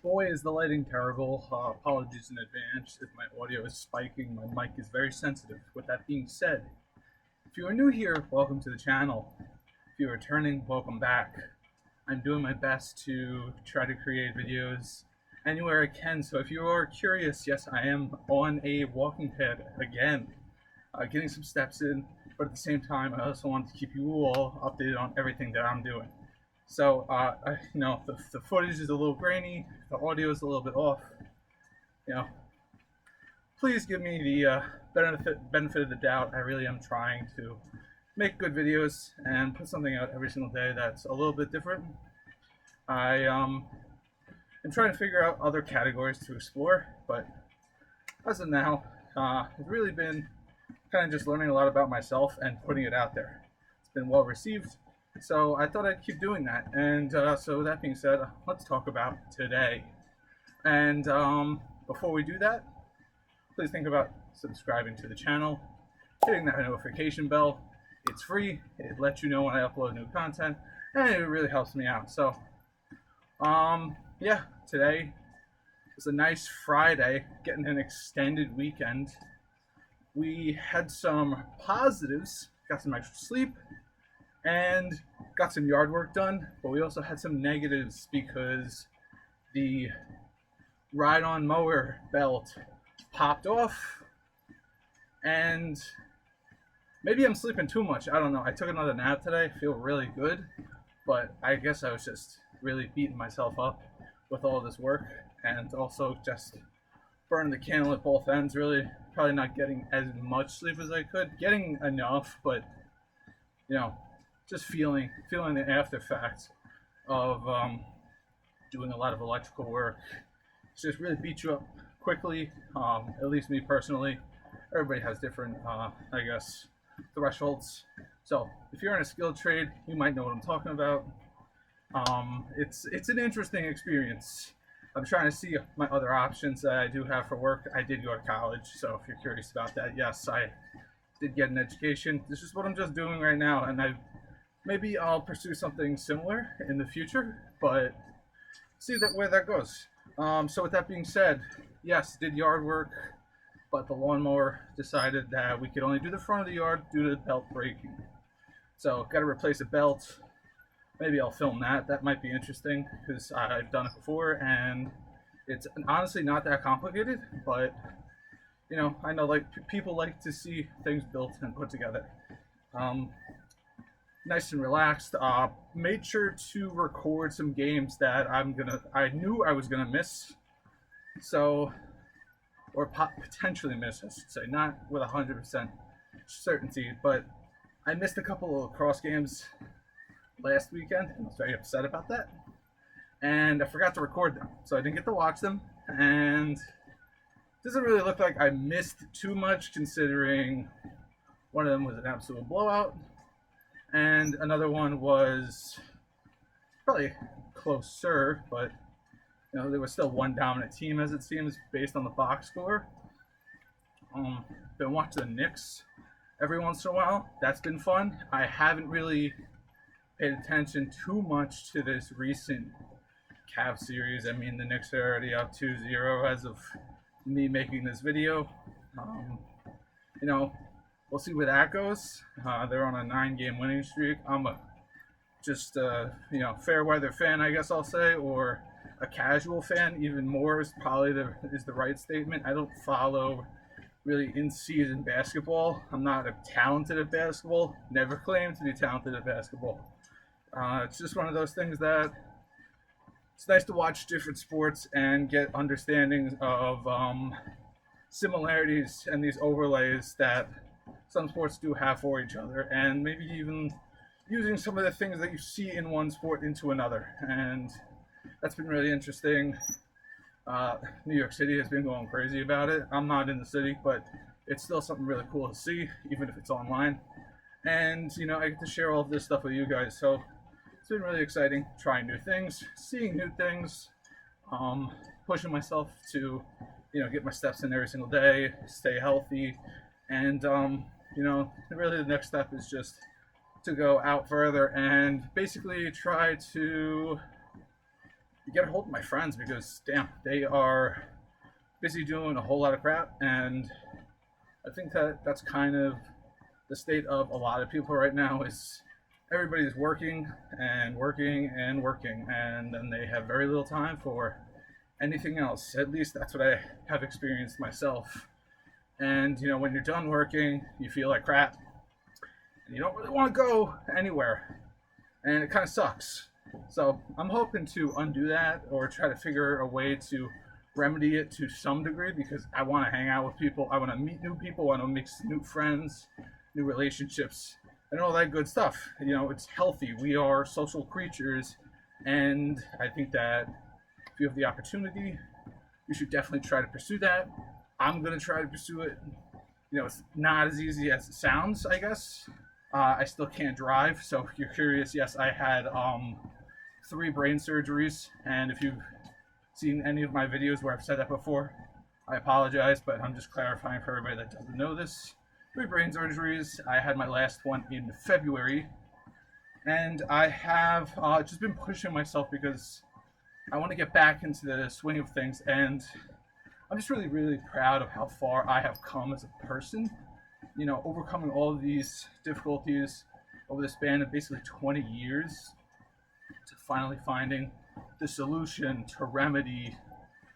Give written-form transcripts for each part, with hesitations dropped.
Boy, is the lighting terrible. Apologies in advance if my audio is spiking. My mic is very sensitive. With that being said, if you are new here, welcome to the channel. If you are returning, welcome back. I'm doing my best to try to create videos anywhere I can. So if you are curious, yes, I am on a walking pad again, getting some steps in. But at the same time, I also want to keep you all updated on everything that I'm doing. So, the footage is a little grainy, the audio is a little bit off. You know, please give me the benefit of the doubt. I really am trying to make good videos and put something out every single day that's a little bit different. I am trying to figure out other categories to explore, but as of now, it's really been kind of just learning a lot about myself and putting it out there. It's been well received, so I thought I'd keep doing that. And so that being said, let's talk about today. And before we do that, please think about subscribing to the channel, hitting that notification bell. It's free. It lets you know when I upload new content, and it really helps me out. So, yeah, today was a nice Friday, getting an extended weekend. We had some positives, got some extra sleep, and got some yard work done, but we also had some negatives because the ride-on mower belt popped off, and maybe I'm sleeping too much. I don't know. I took another nap today. I feel really good, but I guess I was just really beating myself up with all this work and also just burning the candle at both ends. Really, probably not getting as much sleep as I could. Getting enough, but you know, just feeling the after effects of doing a lot of electrical work. It's just really beats you up quickly. At least me personally. Everybody has different, I guess, thresholds. So if you're in a skilled trade, you might know what I'm talking about. It's an interesting experience. I'm trying to see my other options that I do have for work. I did go to college, so if you're curious about that, yes, I did get an education. This is what I'm just doing right now, and maybe I'll pursue something similar in the future, but see that where that goes. So with that being said, yes, did yard work, but the lawnmower decided that we could only do the front of the yard due to the belt breaking. So got to replace a belt. Maybe I'll film that. That might be interesting because I've done it before, and it's honestly not that complicated. But I know like people like to see things built and put together. Um, Nice and relaxed. Made sure to record some games that I knew I was gonna miss. So, or potentially miss, I should say, not with 100% certainty, but I missed a couple of lacrosse games last weekend, and I was very upset about that. And I forgot to record them, so I didn't get to watch them. And it doesn't really look like I missed too much, considering one of them was an absolute blowout, and another one was probably closer, but there was still one dominant team as it seems based on the box score. Been watching the Knicks every once in a while. That's been fun. I haven't really paid attention too much to this recent Cavs series. I mean, the Knicks are already up 2-0 as of me making this video. You know, we'll see where that goes. They're on a 9-game winning streak. I'm just fair weather fan, I guess I'll say, or a casual fan. Even more is probably the right statement. I don't follow really in-season basketball. I'm not talented at basketball. Never claimed to be talented at basketball. It's just one of those things that it's nice to watch different sports and get understandings of similarities and these overlays that some sports do have for each other, and maybe even using some of the things that you see in one sport into another. And that's been really interesting. New York City has been going crazy about it. I'm not in the city, but it's still something really cool to see, even if it's online. And I get to share all of this stuff with you guys, so it's been really exciting, trying new things, seeing new things, pushing myself to get my steps in every single day, stay healthy, and really the next step is just to go out further and basically try to get a hold of my friends because, damn, they are busy doing a whole lot of crap. And I think that that's kind of the state of a lot of people right now is everybody's working and working and working, and then they have very little time for anything else. At least that's what I have experienced myself. And when you're done working, you feel like crap, and you don't really want to go anywhere, and it kind of sucks. So I'm hoping to undo that or try to figure a way to remedy it to some degree because I want to hang out with people. I want to meet new people. I want to make new friends, new relationships, and all that good stuff. It's healthy. We are social creatures, and I think that if you have the opportunity, you should definitely try to pursue that. I'm going to try to pursue it. It's not as easy as it sounds, I guess. I still can't drive, so if you're curious, yes, I had 3 brain surgeries, and if you've seen any of my videos where I've said that before, I apologize, but I'm just clarifying for everybody that doesn't know this. 3 brain surgeries. I had my last one in February, and I have just been pushing myself because I want to get back into the swing of things, and I'm just really, really proud of how far I have come as a person. Overcoming all of these difficulties over the span of basically 20 years to finally finding the solution to remedy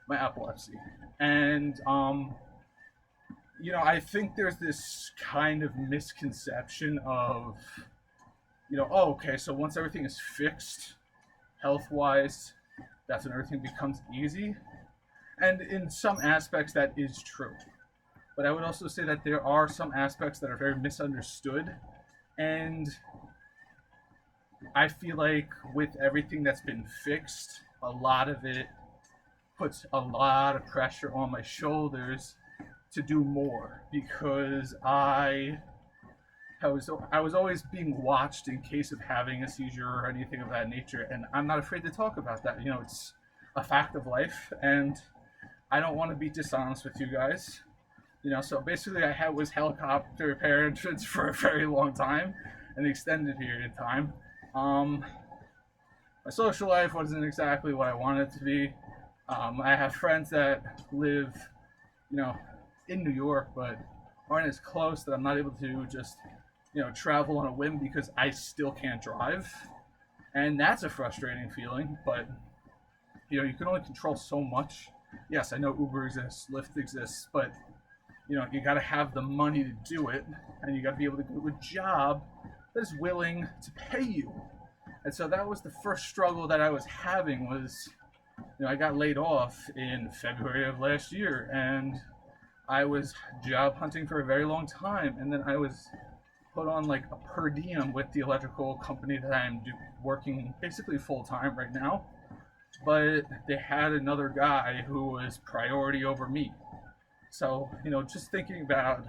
my epilepsy. And, I think there's this kind of misconception of, oh, okay, so once everything is fixed health-wise, that's when everything becomes easy. And in some aspects, that is true. But I would also say that there are some aspects that are very misunderstood. And I feel like with everything that's been fixed, a lot of it puts a lot of pressure on my shoulders to do more because I was always being watched in case of having a seizure or anything of that nature, and I'm not afraid to talk about that. It's a fact of life, and I don't want to be dishonest with you guys. So basically I was helicopter parented for a very long time, an extended period of time. My social life wasn't exactly what I wanted it to be. I have friends that live, in New York, but aren't as close that I'm not able to just, travel on a whim because I still can't drive. And that's a frustrating feeling, but, you can only control so much. Yes, I know Uber exists, Lyft exists, but, you got to have the money to do it, and you got to be able to do a job that is willing to pay you. And so that was the first struggle that I was having was, I got laid off in February of last year, and I was job hunting for a very long time, and then I was put on like a per diem with the electrical company that I'm working basically full time right now. But they had another guy who was priority over me. So, just thinking about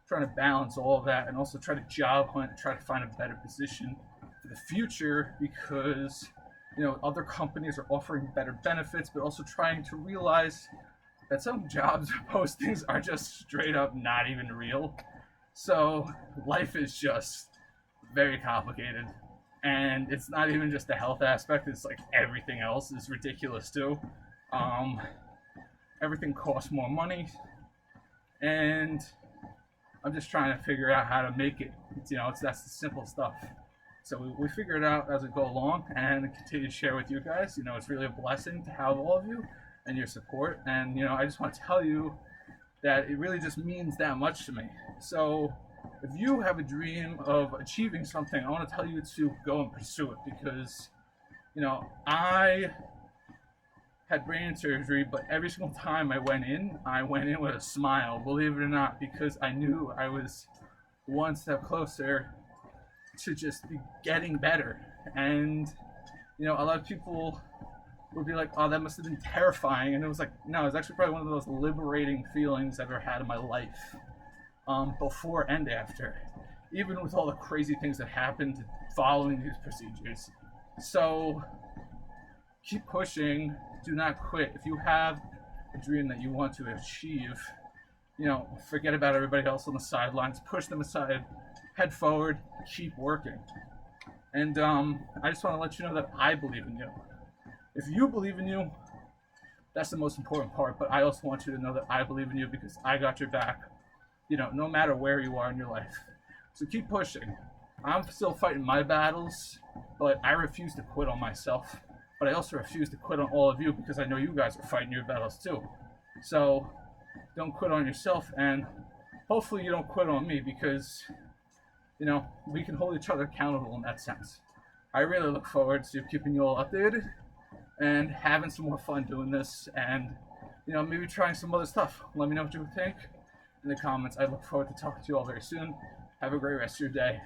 trying to balance all of that and also try to job hunt, try to find a better position for the future because, other companies are offering better benefits, but also trying to realize that some jobs postings are just straight up not even real. So life is just very complicated. And it's not even just the health aspect, it's like everything else is ridiculous too. Everything costs more money. And I'm just trying to figure out how to make it. That's the simple stuff. So we figure it out as we go along and continue to share with you guys. It's really a blessing to have all of you and your support. And, I just want to tell you that it really just means that much to me. So if you have a dream of achieving something, I want to tell you to go and pursue it because, I had brain surgery, but every single time I went in with a smile, believe it or not, because I knew I was one step closer to just be getting better. And, a lot of people would be like, oh, that must have been terrifying. And it was like, no, it was actually probably one of the most liberating feelings I've ever had in my life, before and after, even with all the crazy things that happened following these procedures. So keep pushing, do not quit. If you have a dream that you want to achieve, forget about everybody else on the sidelines, push them aside, head forward, keep working. And I just want to let you know that I believe in you. If you believe in you, that's the most important part. But I also want you to know that I believe in you because I got your back, no matter where you are in your life. So keep pushing. I'm still fighting my battles, but I refuse to quit on myself. But I also refuse to quit on all of you because I know you guys are fighting your battles too. So don't quit on yourself, and hopefully you don't quit on me because, we can hold each other accountable in that sense. I really look forward to keeping you all updated and having some more fun doing this and, maybe trying some other stuff. Let me know what you think in the comments. I look forward to talking to you all very soon. Have a great rest of your day.